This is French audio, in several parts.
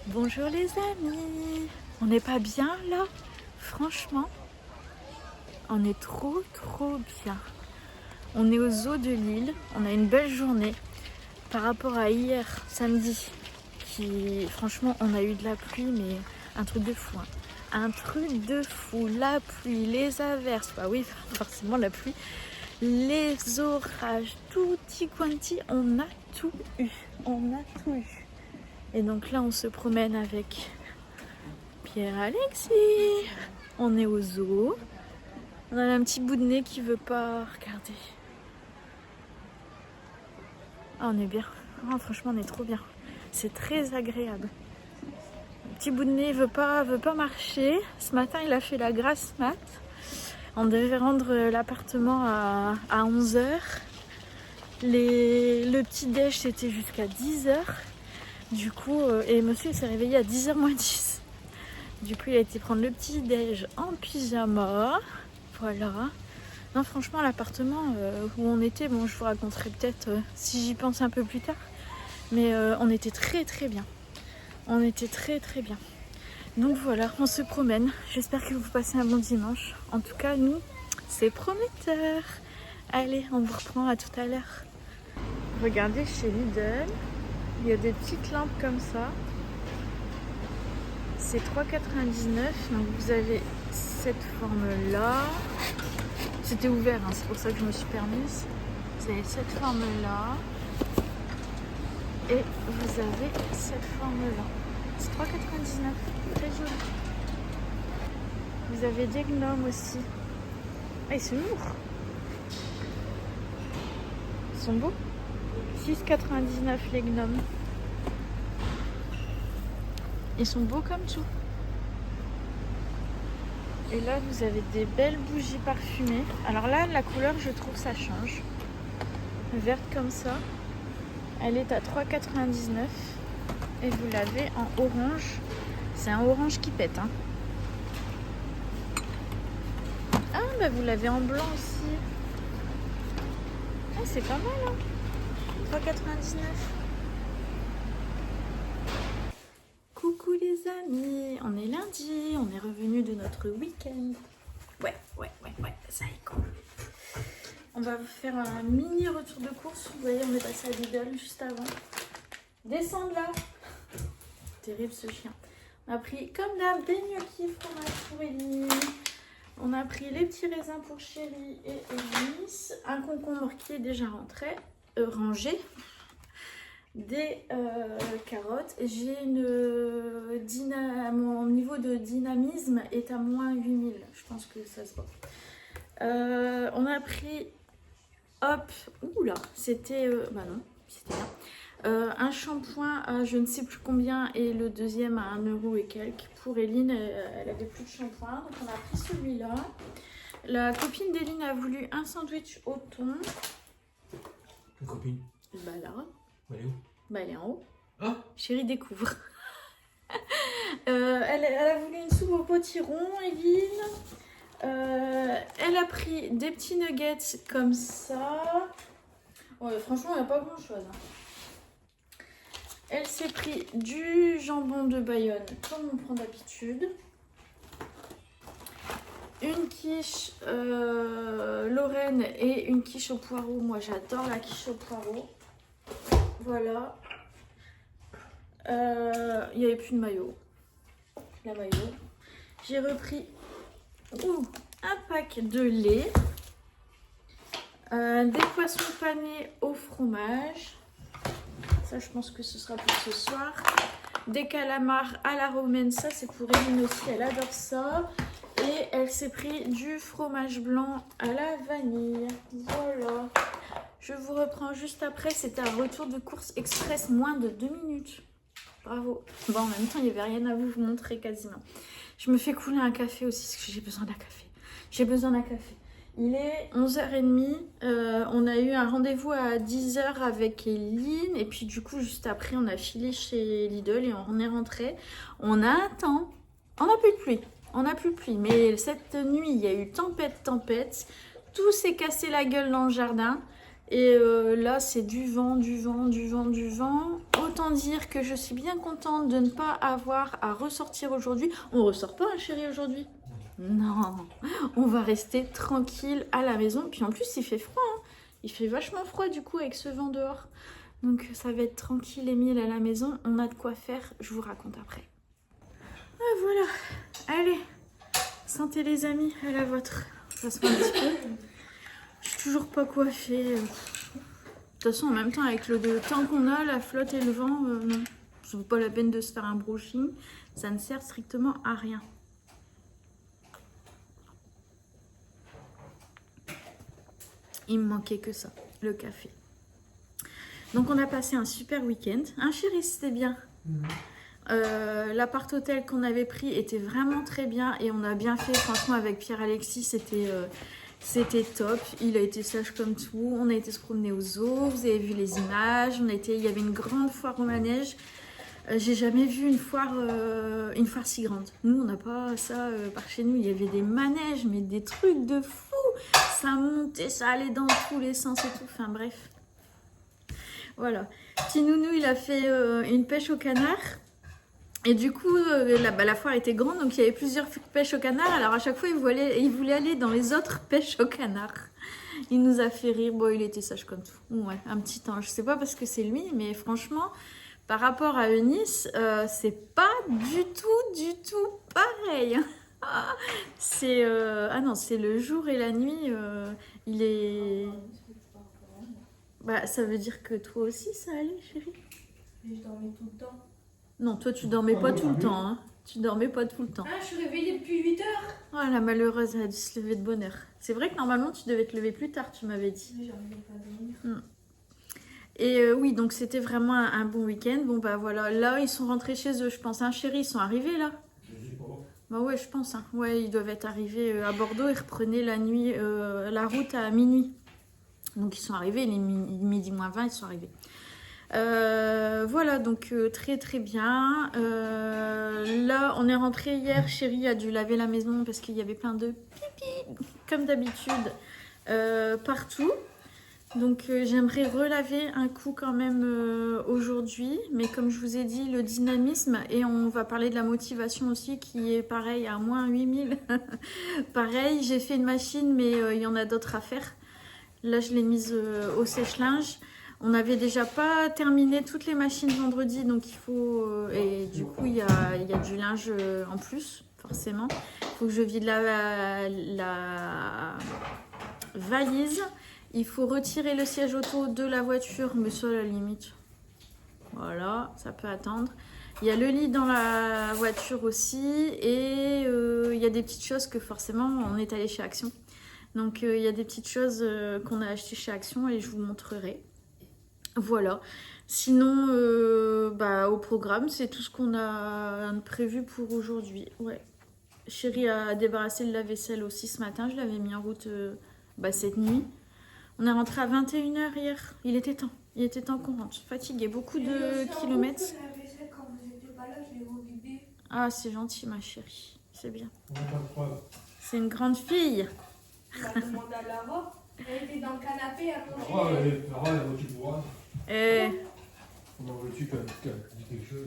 Bonjour les amis, on n'est pas bien là? Franchement, on est trop bien. On est au zoo de Lille, on a une belle journée par rapport à hier, samedi, qui franchement on a eu de la pluie, mais un truc de fou. Un truc de fou, la pluie, les averses, bah oui forcément la pluie, les orages, tutti quanti, on a tout eu. Et donc là on se promène avec Pierre-Alexis. On est au zoo. On a un petit bout de nez qui veut pas regarder. Ah, on est bien. Oh, franchement, on est trop bien. C'est très agréable. Le petit bout de nez veut pas marcher. Ce matin, il a fait la grasse mat. On devait rendre l'appartement à 11h. Le petit déj, c'était jusqu'à 10h. Du coup, et monsieur s'est réveillé à 10h moins 10. Du coup, il a été prendre le petit déj en pyjama. Voilà. Non, franchement, l'appartement où on était, bon, je vous raconterai peut-être si j'y pense un peu plus tard. Mais on était très bien. On était très bien. Donc voilà, on se promène. J'espère que vous passez un bon dimanche. En tout cas, nous, c'est prometteur. Allez, on vous reprend à tout à l'heure. Regardez chez Lidl, il y a des petites lampes comme ça. C'est 3,99. Donc vous avez cette forme-là. C'était ouvert, hein, c'est pour ça que je me suis permise. Vous avez cette forme-là. Et vous avez cette forme-là. C'est 3,99. Très joli. Vous avez des gnomes aussi. Ah, ils sont lourds. Ils sont beaux. 6,99 les gnomes. Ils sont beaux comme tout. Et là, vous avez des belles bougies parfumées. Alors là, la couleur, je trouve, ça change. Verte comme ça. Elle est à 3,99. Et vous l'avez en orange. C'est un orange qui pète. Hein. Ah, bah vous l'avez en blanc aussi. Ah, c'est pas mal. Hein. 3,99. Coucou les amis. On est lundi. On est revenu de notre week-end. Ouais, ça y est cool. On va vous faire un mini retour de course. Vous voyez, on est passé à Lidl juste avant. Descendre là. Terrible ce chien. On a pris comme d'hab des gnocchis fromage pour Ellie. On a pris les petits raisins pour Chérie et Elise. Un concombre qui est déjà rangé. Des carottes. J'ai mon niveau de dynamisme est à moins 8000. Je pense que ça se voit. On a pris, hop, oula, c'était, bah non, c'était bien. Un shampoing à je ne sais plus combien et le deuxième à 1€ et quelques. Pour Eline, elle avait plus de shampoing, donc on a pris celui-là. La copine d'Eline a voulu un sandwich au thon. Une copine? Bah là. Elle est où? Bah elle est en haut. Ah. Chérie découvre. Elle a voulu une soupe au potiron, Eline. Elle a pris des petits nuggets comme ça. Ouais, franchement, il n'y a pas grand chose. Hein. Elle s'est pris du jambon de Bayonne, comme on prend d'habitude. Une quiche Lorraine et une quiche au poireau. Moi, j'adore la quiche au poireau. Voilà. Il n'y avait plus de maillot. La maillot. J'ai repris un pack de lait. Des poissons panés au fromage. Ça, je pense que ce sera pour ce soir. Des calamars à la romaine. Ça, c'est pour Eline aussi. Elle adore ça. Et elle s'est pris du fromage blanc à la vanille. Voilà. Je vous reprends juste après. C'était un retour de course express. Moins de 2 minutes. Bravo. Bon, en même temps, il n'y avait rien à vous montrer quasiment. Je me fais couler un café aussi parce que j'ai besoin d'un café. J'ai besoin d'un café. Il est 11h30, on a eu un rendez-vous à 10h avec Eline et puis du coup juste après on a filé chez Lidl et on est rentré. On a un temps, on n'a plus de pluie, mais cette nuit il y a eu tempête, tout s'est cassé la gueule dans le jardin et là c'est du vent, au autant dire que je suis bien contente de ne pas avoir à ressortir aujourd'hui. On ressort pas, hein, chérie, aujourd'hui? Non, on va rester tranquille à la maison. Puis en plus, il fait froid, hein. Il fait vachement froid du coup avec ce vent dehors. Donc ça va être tranquille et mille à la maison. On a de quoi faire, je vous raconte après. Ah voilà, allez, santé les amis, à la vôtre. Ça se voit un petit peu. Je suis toujours pas coiffée. De toute façon, en même temps, avec le temps qu'on a, la flotte et le vent, non. Ça vaut pas la peine de se faire un brushing. Ça ne sert strictement à rien. Il me manquait que ça, le café. Donc on a passé un super week-end. Hein chérie, c'était bien. L'appart hôtel qu'on avait pris était vraiment très bien et on a bien fait. Franchement, avec Pierre-Alexis, c'était top. Il a été sage comme tout. On a été se promener aux zoos. Vous avez vu les images. Il y avait une grande foire au manège. J'ai jamais vu une foire si grande. Nous, on n'a pas ça par chez nous. Il y avait des manèges, mais des trucs de fou. Ça montait, ça allait dans tous les sens et tout. Enfin bref. Voilà. Petit nounou, il a fait une pêche au canard. Et du coup, la foire était grande, donc il y avait plusieurs pêches au canard. Alors à chaque fois, il voulait aller dans les autres pêches au canard. Il nous a fait rire. Bon, il était sage comme tout. Ouais, un petit ange. Je sais pas parce que c'est lui, mais franchement, par rapport à Eunice, c'est pas du tout pareil. C'est ah non, c'est le jour et la nuit. Il est. Bah, ça veut dire que toi aussi, ça allait, chérie? Mais je dormais tout le temps. Non, toi, tu dormais pas tout le temps. Hein. Tu dormais pas tout le temps. Ah, je suis réveillée depuis 8 heures. Oh, la malheureuse, elle a dû se lever de bonne heure. C'est vrai que normalement, tu devais te lever plus tard, tu m'avais dit. Mais j'arrivais pas à dormir. Et oui, donc c'était vraiment un bon week-end. Bon, bah voilà, là, ils sont rentrés chez eux, je pense. Hein, chérie, ils sont arrivés là? Je sais pas. Bah ouais, je pense. Hein. Ouais, ils doivent être arrivés à Bordeaux et reprenaient la route à minuit. Donc ils sont arrivés, il est midi moins 20, ils sont arrivés. Voilà, donc très très bien. Là, on est rentré hier, chérie a dû laver la maison parce qu'il y avait plein de pipi, comme d'habitude, partout. Donc j'aimerais relaver un coup quand même aujourd'hui. Mais comme je vous ai dit, le dynamisme, et on va parler de la motivation aussi qui est pareil à moins 8000. Pareil, j'ai fait une machine, mais il y en a d'autres à faire. Là, je l'ai mise au sèche-linge. On n'avait déjà pas terminé toutes les machines vendredi, donc il faut... et du coup, il y a du linge en plus, forcément. Il faut que je vide la valise. Il faut retirer le siège auto de la voiture, mais ça, à la limite. Voilà, ça peut attendre. Il y a le lit dans la voiture aussi. Et il y a des petites choses que forcément, on est allé chez Action. Donc il y a des petites choses qu'on a achetées chez Action et je vous montrerai. Voilà. Sinon, au programme, c'est tout ce qu'on a prévu pour aujourd'hui. Ouais. Chérie a débarrassé le lave-vaisselle aussi ce matin. Je l'avais mis en route cette nuit. On est rentré à 21h hier. Il était temps qu'on rentre. Fatigué, beaucoup de kilomètres. Quand vous n'étiez pas là, je l'ai revidé. Ah, c'est gentil ma chérie. C'est bien. On n'a pas de preuve. C'est une grande fille. On a demandé à Lara. Elle était dans le canapé à manger. Lara, elle a voté pour moi. Comment veux-tu qu'elle dise quelque chose?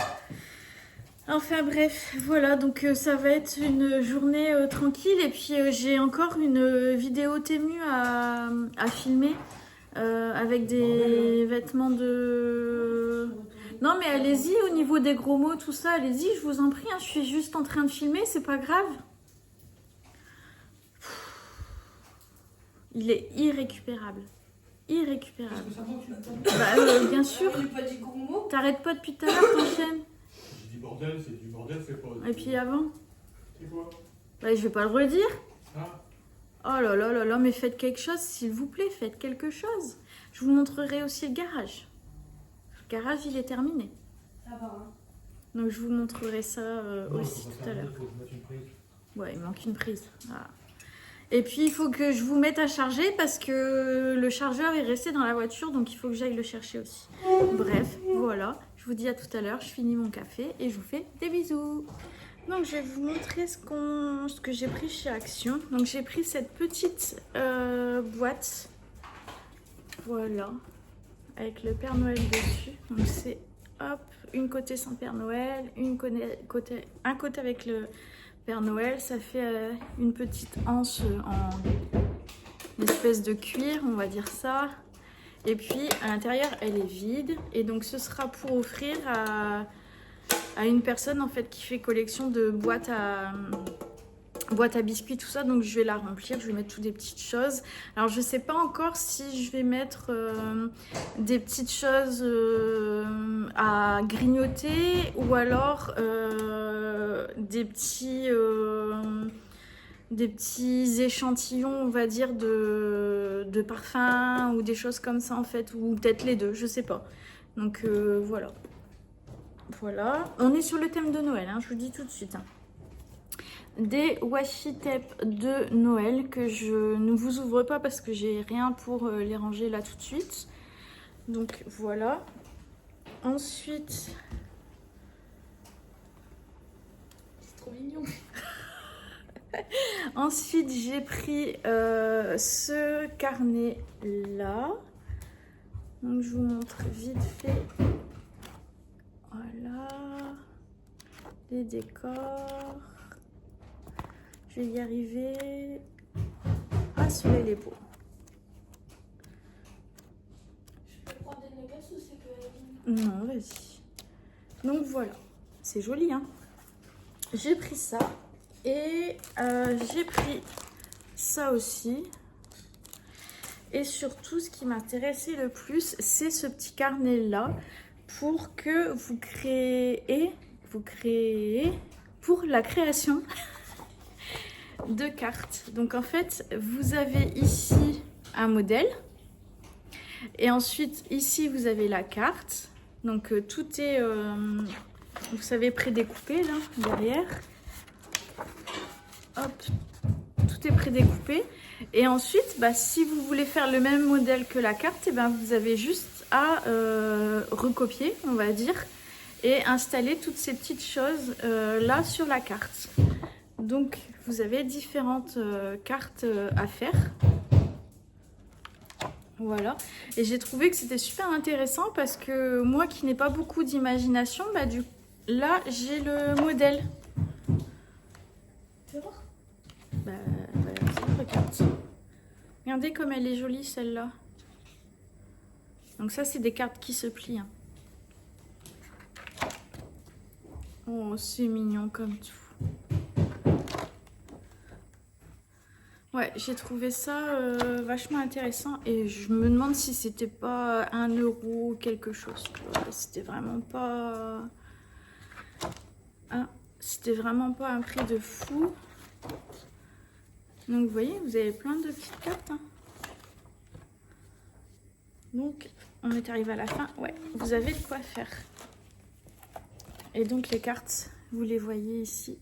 Enfin bref, voilà, donc ça va être une journée tranquille. Et puis j'ai encore une vidéo Temu à filmer avec des vêtements de... Non mais allez-y, au niveau des gros mots, tout ça, allez-y, je vous en prie. Hein, je suis juste en train de filmer, c'est pas grave. Il est irrécupérable. Irrécupérable. Bien sûr. J'ai pas dit gros mots. T'arrêtes pas depuis tout à l'heure, t'enchaînes. J'ai dit bordel, c'est du bordel, c'est pas... Et puis avant? C'est quoi? Bah, je vais pas le redire. Ah. Oh là là là là, mais faites quelque chose, s'il vous plaît, faites quelque chose. Je vous montrerai aussi le garage. Le garage, il est terminé. Ça va, hein. Donc je vous montrerai ça aussi tout à l'heure. Il faut mettre une prise. Ouais, il manque une prise. Voilà. Et puis il faut que je vous mette à charger parce que le chargeur est resté dans la voiture, donc il faut que j'aille le chercher aussi. Bref, voilà. Je vous dis à tout à l'heure, je finis mon café et je vous fais des bisous. Donc je vais vous montrer ce que j'ai pris chez Action. Donc j'ai pris cette petite boîte. Voilà. Avec le Père Noël dessus. Donc c'est Hop, une côté sans Père Noël, un côté avec le Père Noël. Ça fait une petite anse en espèce de cuir, on va dire ça. Et puis à l'intérieur, elle est vide. Et donc ce sera pour offrir à une personne en fait qui fait collection de boîtes à biscuits, tout ça. Donc je vais la remplir, je vais mettre toutes des petites choses. Alors je sais pas encore si je vais mettre des petites choses à grignoter ou alors des petits échantillons, on va dire, de parfums ou des choses comme ça en fait, ou peut-être les deux, je sais pas. Donc voilà. Voilà, on est sur le thème de Noël, hein, je vous dis tout de suite. Hein. Des washi tape de Noël que je ne vous ouvre pas parce que j'ai rien pour les ranger là tout de suite. Donc voilà. Ensuite, c'est trop mignon. Ensuite, j'ai pris ce carnet là. Donc je vous montre vite fait. Voilà. Les décors. Je vais y arriver. Ah, celui-là, il est beau. Je peux prendre des nuggets ou c'est que... Non, vas-y. Donc voilà. C'est joli, hein. J'ai pris ça. Et j'ai pris ça aussi. Et surtout, ce qui m'intéressait le plus, c'est ce petit carnet-là. Pour que vous créez pour la création de cartes. Donc en fait, vous avez ici un modèle et ensuite ici vous avez la carte. Donc tout est, vous savez, prédécoupé là derrière. Hop, tout est prédécoupé. Et ensuite, bah, si vous voulez faire le même modèle que la carte, et ben vous avez juste à recopier, on va dire, et installer toutes ces petites choses là sur la carte. Donc vous avez différentes cartes à faire. Voilà. Et j'ai trouvé que c'était super intéressant parce que moi qui n'ai pas beaucoup d'imagination, bah, là j'ai le modèle. Tu veux voir? Bah, regarde. Regardez comme elle est jolie celle-là. Donc ça c'est des cartes qui se plient. Hein. Oh, c'est mignon comme tout. Ouais, j'ai trouvé ça vachement intéressant et je me demande si c'était pas 1 € ou quelque chose. C'était vraiment pas... Ah, c'était vraiment pas un prix de fou. Donc vous voyez, vous avez plein de petites cartes. Hein. Donc on est arrivé à la fin. Ouais, vous avez de quoi faire. Et donc les cartes, vous les voyez ici.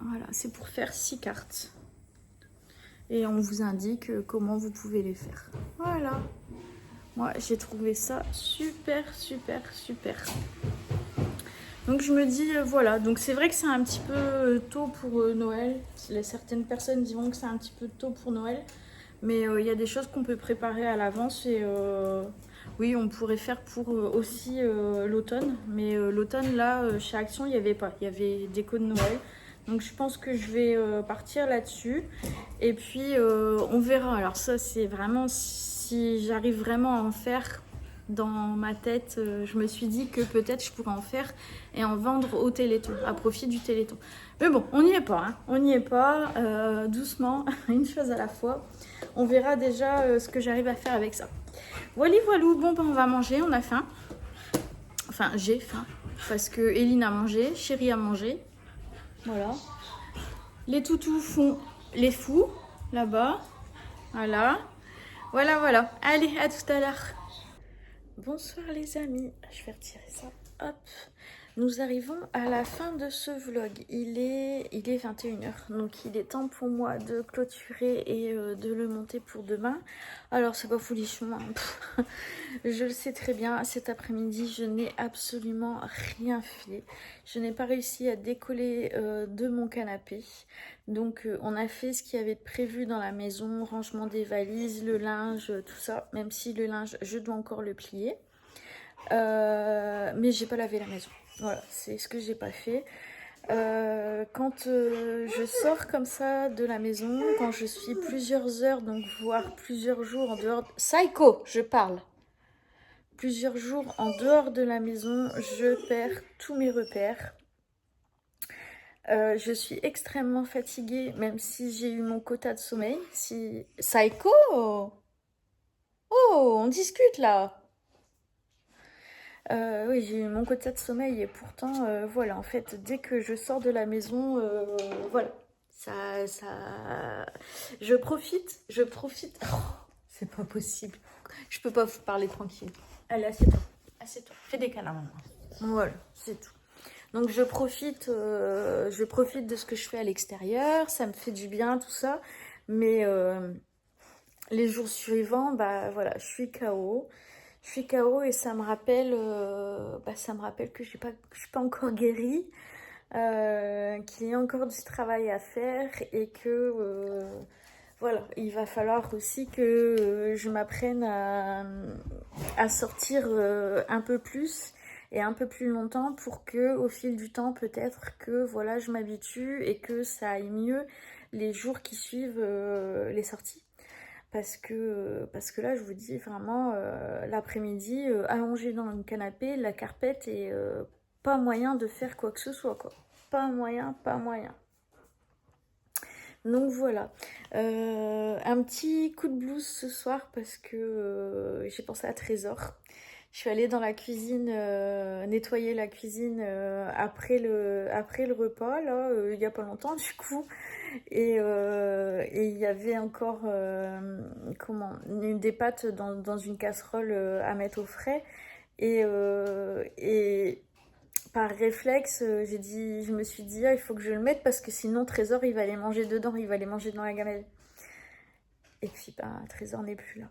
Voilà, c'est pour faire 6 cartes. Et on vous indique comment vous pouvez les faire. Voilà. Moi, j'ai trouvé ça super, super, super. Donc je me dis, voilà. Donc c'est vrai que c'est un petit peu tôt pour Noël. Certaines personnes diront que c'est un petit peu tôt pour Noël. Mais il y a des choses qu'on peut préparer à l'avance. Et oui, on pourrait faire pour aussi l'automne. Mais l'automne, là, chez Action, il n'y avait pas. Il y avait déco de Noël. Donc je pense que je vais partir là-dessus. Et puis on verra. Alors ça c'est vraiment si j'arrive vraiment à en faire dans ma tête. Je me suis dit que peut-être je pourrais en faire et en vendre au Téléthon, à profit du Téléthon. Mais bon, on n'y est pas. Hein. On n'y est pas. Doucement, une chose à la fois. On verra déjà ce que j'arrive à faire avec ça. Voilà, voilou. Bon, ben, on va manger. On a faim. Enfin, j'ai faim. Parce que Eline a mangé, Chérie a mangé. Voilà. Les toutous font les fous, là-bas. Voilà. Voilà, voilà. Allez, à tout à l'heure. Bonsoir les amis. Je vais retirer ça. Hop. Nous arrivons à la fin de ce vlog. Il est 21 h. Donc il est temps pour moi de clôturer et de le monter pour demain. Alors c'est pas folichon. Hein. Je le sais très bien. Cet après-midi, je n'ai absolument rien fait. Je n'ai pas réussi à décoller de mon canapé. Donc on a fait ce qu'il y avait de prévu dans la maison. Rangement des valises, le linge, tout ça. Même si le linge, je dois encore le plier. Mais j'ai pas lavé la maison. Voilà, c'est ce que j'ai pas fait. Quand je sors comme ça de la maison, quand je suis plusieurs heures, donc voire plusieurs jours en dehors... Psycho, je parle. Plusieurs jours en dehors de la maison, je perds tous mes repères. Je suis extrêmement fatiguée, même si j'ai eu mon quota de sommeil. Si... Psycho! Oh, on discute là! Oui, j'ai eu mon quota de sommeil et pourtant, voilà, en fait, dès que je sors de la maison, voilà, ça... Je profite. Oh, c'est pas possible. Je peux pas vous parler tranquille. Allez, assieds-toi. Fais des câlins maintenant. Voilà, c'est tout. Donc je profite de ce que je fais à l'extérieur, ça me fait du bien, tout ça. Mais les jours suivants, bah voilà, je suis KO. Je suis KO et ça me rappelle que je suis pas encore guérie, qu'il y a encore du travail à faire et que voilà, il va falloir aussi que je m'apprenne à sortir un peu plus et un peu plus longtemps pour que au fil du temps peut-être que voilà je m'habitue et que ça aille mieux les jours qui suivent les sorties. Parce que là, je vous dis vraiment, l'après-midi, allongée dans le canapé, la carpette, et pas moyen de faire quoi que ce soit, quoi. Pas moyen. Donc voilà. Un petit coup de blues ce soir parce que j'ai pensé à Trésor. Je suis allée dans la cuisine, nettoyer la cuisine après le repas, là, il n'y a pas longtemps, du coup. Et il y avait encore des pâtes dans une casserole à mettre au frais. Et par réflexe, je me suis dit, ah, il faut que je le mette parce que sinon Trésor, il va aller manger dedans, il va aller manger dans la gamelle. Et puis, Trésor n'est plus là.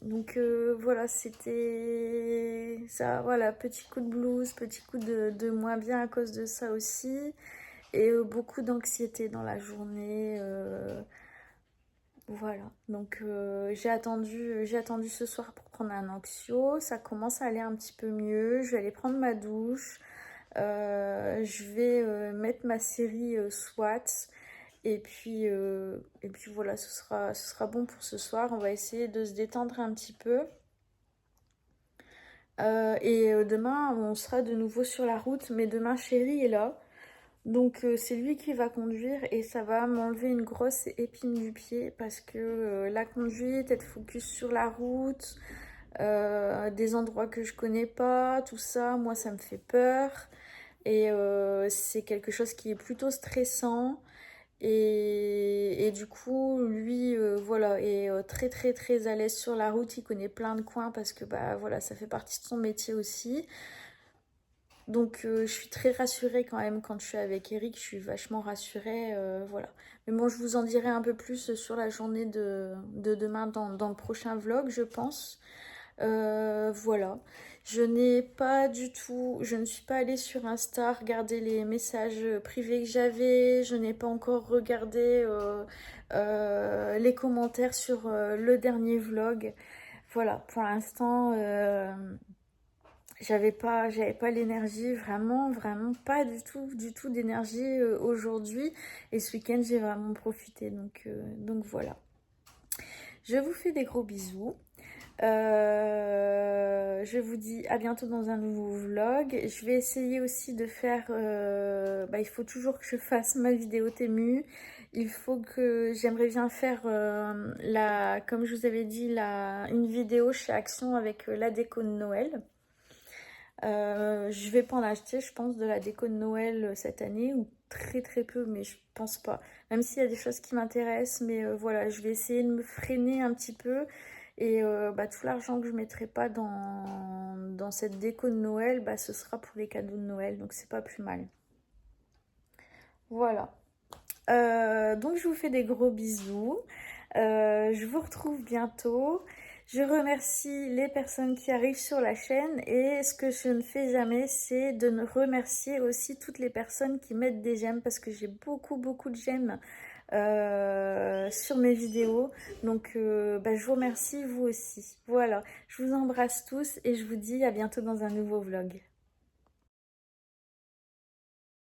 Donc voilà, c'était ça, voilà, petit coup de blues, petit coup de moins bien à cause de ça aussi. Et beaucoup d'anxiété dans la journée. Voilà, donc j'ai attendu ce soir pour prendre un anxio. Ça commence à aller un petit peu mieux. Je vais aller prendre ma douche. Je vais mettre ma série SWAT. Et puis voilà, ce sera bon pour ce soir. On va essayer de se détendre un petit peu. Demain, on sera de nouveau sur la route. Mais demain, Chéri est là. Donc c'est lui qui va conduire et ça va m'enlever une grosse épine du pied parce que la conduite, être focus sur la route, des endroits que je connais pas, tout ça, moi ça me fait peur et c'est quelque chose qui est plutôt stressant et du coup lui voilà est très très très à l'aise sur la route, il connaît plein de coins parce que voilà ça fait partie de son métier aussi. Donc je suis très rassurée quand même quand je suis avec Eric, je suis vachement rassurée, voilà. Mais bon, je vous en dirai un peu plus sur la journée de demain dans le prochain vlog, je pense. Voilà. Je ne suis pas allée sur Insta regarder les messages privés que j'avais. Je n'ai pas encore regardé les commentaires sur le dernier vlog. Voilà, pour l'instant... j'avais pas l'énergie, vraiment pas du tout d'énergie aujourd'hui. Et ce week-end, j'ai vraiment profité. Donc voilà. Je vous fais des gros bisous. Je vous dis à bientôt dans un nouveau vlog. Je vais essayer aussi de faire... il faut toujours que je fasse ma vidéo Temu. J'aimerais bien faire, comme je vous avais dit, une vidéo chez Action avec la déco de Noël. Je vais pas en acheter, je pense, de la déco de Noël cette année, ou très très peu, mais je pense pas. Même s'il y a des choses qui m'intéressent, mais voilà, je vais essayer de me freiner un petit peu. Et tout l'argent que je mettrai pas dans cette déco de Noël, ce sera pour les cadeaux de Noël, donc c'est pas plus mal. Voilà. Donc je vous fais des gros bisous. Je vous retrouve bientôt. Je remercie les personnes qui arrivent sur la chaîne et ce que je ne fais jamais, c'est de remercier aussi toutes les personnes qui mettent des j'aime parce que j'ai beaucoup de j'aime sur mes vidéos. Donc je vous remercie, vous aussi. Voilà, je vous embrasse tous et je vous dis à bientôt dans un nouveau vlog.